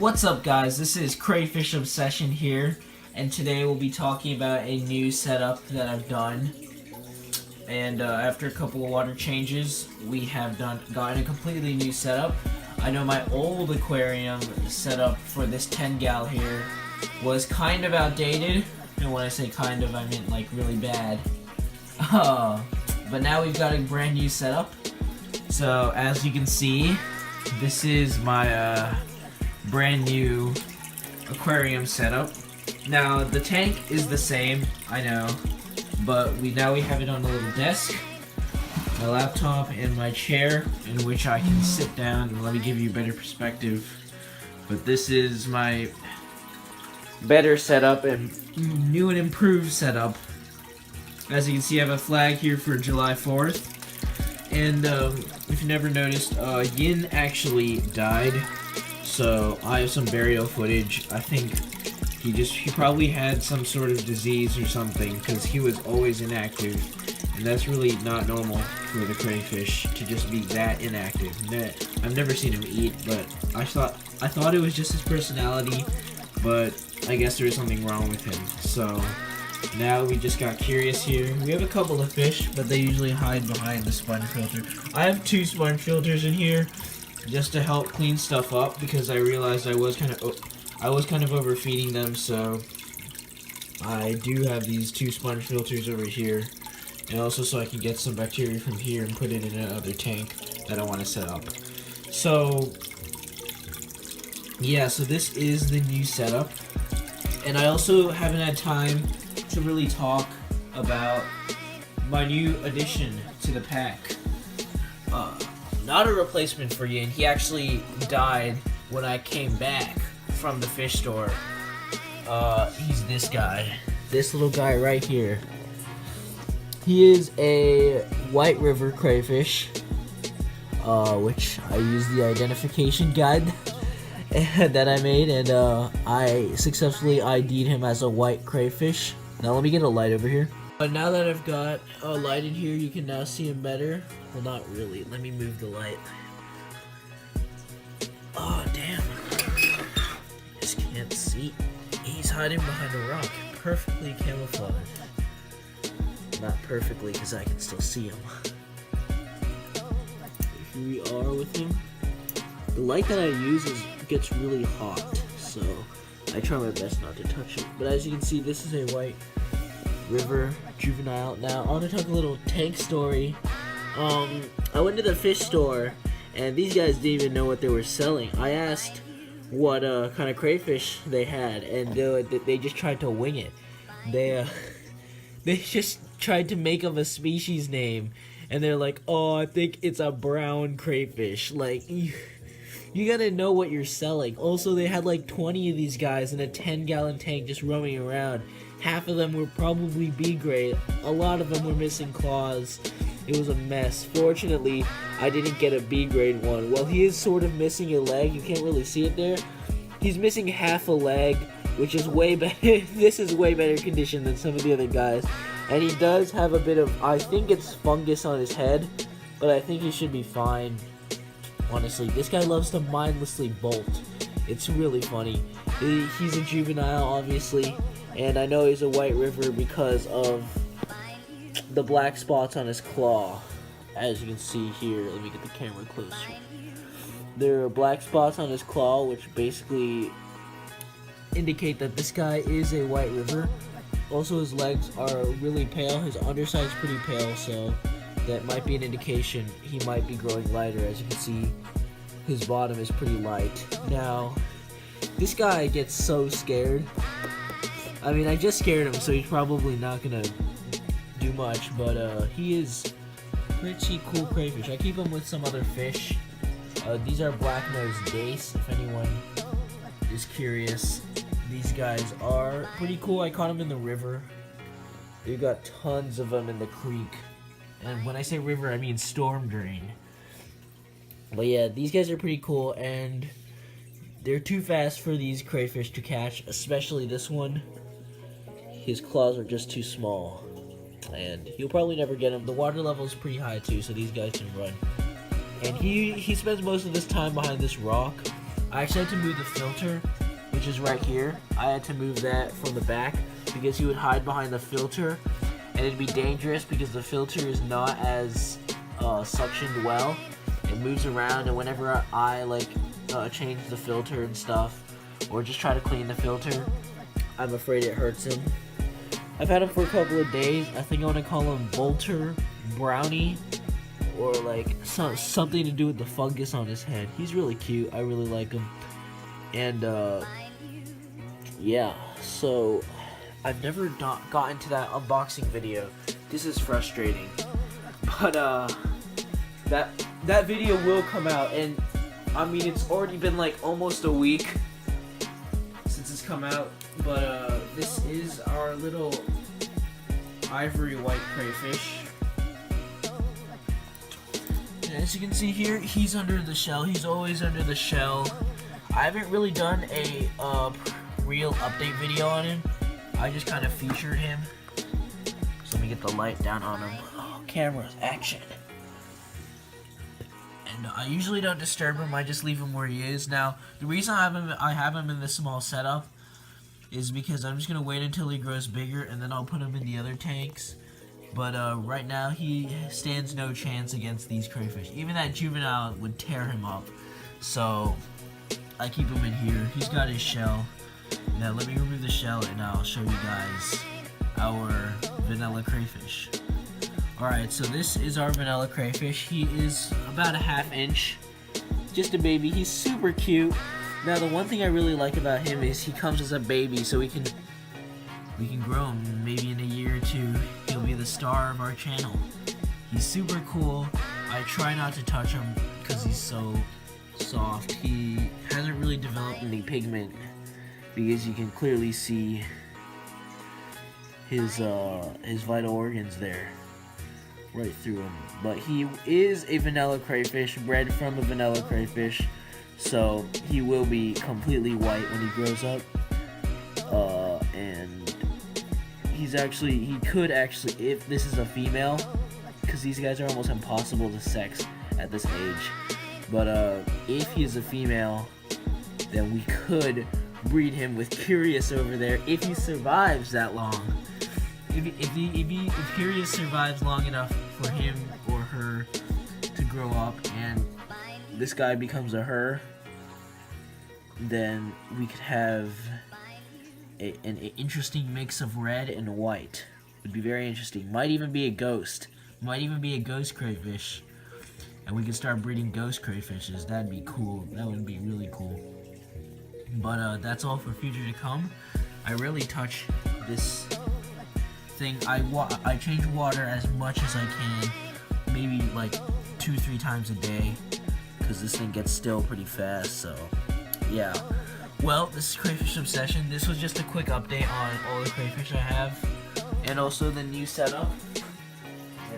What's up, guys? This is Crayfish Obsession here, and today we'll be talking about a new setup that I've done. And after a couple of water changes, we have gotten a completely new setup. I know my old aquarium setup for this 10 gal here was kind of outdated, and when I say kind of, I mean like really bad. But now we've got a brand new setup. So as you can see, this is my brand new aquarium setup. Now the tank is the same, I know, but now we have it on a little desk, my laptop, and my chair in which I can sit down. And let me give you a better perspective. But this is my better setup and new and improved setup. As you can see, I have a flag here for July 4th. And if you never noticed, Yin actually died. So I have some burial footage. I think he probably had some sort of disease or something, because he was always inactive, and that's really not normal for the crayfish to just be that inactive. I've never seen him eat, but I thought it was just his personality, but I guess there is something wrong with him. So now we just got curious here. We have a couple of fish, but they usually hide behind the sponge filter. I have 2 sponge filters in here just to help clean stuff up, because I realized I was kind of overfeeding them. So I do have these 2 sponge filters over here, and also so I can get some bacteria from here and put it in another tank that I want to set up. So yeah, so this is the new setup, and I also haven't had time to really talk about my new addition to the pack. Not a replacement for Yin. He actually died when I came back from the fish store. He's this guy. This little guy right here. He is a white river crayfish, which I used the identification guide that I made, and I successfully ID'd him as a white crayfish. Now let me get a light over here. But now that I've got a light in here, you can now see him better. Well, not really. Let me move the light. Oh, damn. Just can't see. He's hiding behind a rock. Perfectly camouflaged. Not perfectly, because I can still see him. Here we are with him. The light that I use gets really hot, so I try my best not to touch it. But as you can see, this is a white river juvenile. Now, I want to talk a little tank story. I went to the fish store, and these guys didn't even know what they were selling. I asked what kind of crayfish they had, and they just tried to wing it. They just tried to make up a species name, and they're like, "Oh, I think it's a brown crayfish." Like, you gotta know what you're selling. Also, they had like 20 of these guys in a 10-gallon tank just roaming around. Half of them were probably B grade. A lot of them were missing claws. It was a mess. Fortunately, I didn't get a B grade one. Well, he is sort of missing a leg. You can't really see it there. He's missing half a leg, which is way better. This is way better condition than some of the other guys. And he does have a bit of, I think it's fungus on his head, but I think he should be fine. Honestly, this guy loves to mindlessly bolt. It's really funny. He's a juvenile, obviously, and I know he's a white river because of the black spots on his claw. As you can see here, let me get the camera closer. There are black spots on his claw, which basically indicate that this guy is a white river. Also, his legs are really pale. His underside is pretty pale, so that might be an indication he might be growing lighter. As you can see, his bottom is pretty light. Now, this guy gets so scared. I mean, I just scared him, so he's probably not gonna do much, but he is pretty cool crayfish. I keep him with some other fish. These are black-nosed dace, if anyone is curious. These guys are pretty cool. I caught them in the river. We've got tons of them in the creek. And when I say river, I mean storm drain. But yeah, these guys are pretty cool, and they're too fast for these crayfish to catch, especially this one. His claws are just too small, and you'll probably never get him. The water level is pretty high too, so these guys can run. And he spends most of his time behind this rock. I actually had to move the filter, which is right here. I had to move that from the back because he would hide behind the filter, and it'd be dangerous because the filter is not as suctioned well. It moves around, and whenever I like change the filter and stuff, or just try to clean the filter, I'm afraid it hurts him. I've had him for a couple of days. I think I want to call him Bolter Brownie, or like something to do with the fungus on his head. He's really cute. I really like him. And yeah, so I've never gotten to that unboxing video. This is frustrating, but that video will come out, and I mean, it's already been like almost a week since it's come out, but this is our little ivory white crayfish. And as you can see here, he's under the shell. He's always under the shell. I haven't really done a real update video on him. I just kind of featured him. So let me get the light down on him. Oh, cameras, action. And I usually don't disturb him. I just leave him where he is. Now, the reason I have him in this small setup is because I'm just gonna wait until he grows bigger, and then I'll put him in the other tanks. But right now, he stands no chance against these crayfish. Even that juvenile would tear him up. So I keep him in here. He's got his shell. Now let me remove the shell, and I'll show you guys our vanilla crayfish. Alright, so this is our vanilla crayfish. He is about a ½ inch. Just a baby. He's super cute. Now the one thing I really like about him is he comes as a baby, so we can grow him. Maybe in a year or two, he'll be the star of our channel. He's super cool. I try not to touch him because he's so soft. He hasn't really developed any pigment because you can clearly see his vital organs there, right through him. But he is a vanilla crayfish, bred from a vanilla crayfish, so he will be completely white when he grows up. And he could actually, if this is a female, because these guys are almost impossible to sex at this age. But if he's a female, then we could breed him with Curious over there if he survives that long. If Curious survives long enough for him or her to grow up, and this guy becomes a her, then we could have an interesting mix of red and white. Would be very interesting. Might even be a ghost. Might even be a ghost crayfish. And we could start breeding ghost crayfishes. That'd be cool. That would be really cool. But that's all for future to come. I rarely touch this thing. I change water as much as I can. Maybe like 2-3 times a day. Because this thing gets still pretty fast. So, yeah. Well, this is Crayfish Obsession. This was just a quick update on all the crayfish I have, and also the new setup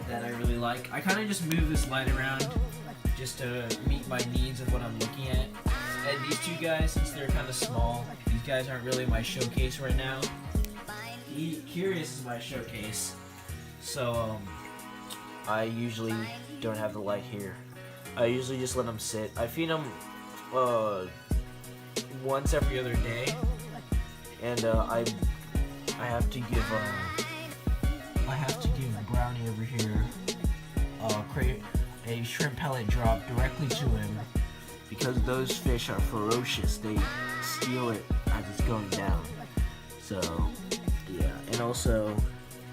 that I really like. I kind of just move this light around just to meet my needs of what I'm looking at. And these two guys, since they're kind of small, these guys aren't really my showcase right now. Curious is my showcase, so I usually don't have the light here. I usually just let them sit. I feed them once every other day, and I have to give Brownie over here a shrimp pellet drop directly to him, because those fish are ferocious. They steal it as it's going down. So yeah, and also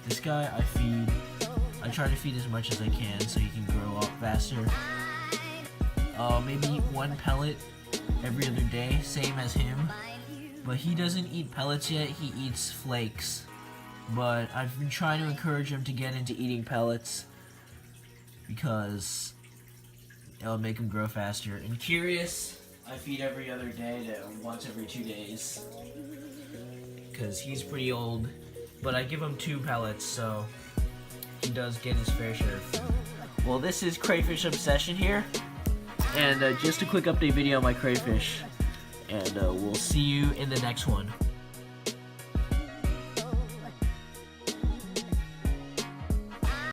this guy I try to feed as much as I can so he can grow up faster. Maybe eat one pellet every other day, same as him. But he doesn't eat pellets yet, he eats flakes. But I've been trying to encourage him to get into eating pellets because it'll make him grow faster. And Curious, I feed every other day to once every 2 days, because he's pretty old. But I give him 2 pellets, so he does get his fair share of food. Well, this is Crayfish Obsession here, and just a quick update video on my crayfish, and we'll see you in the next one.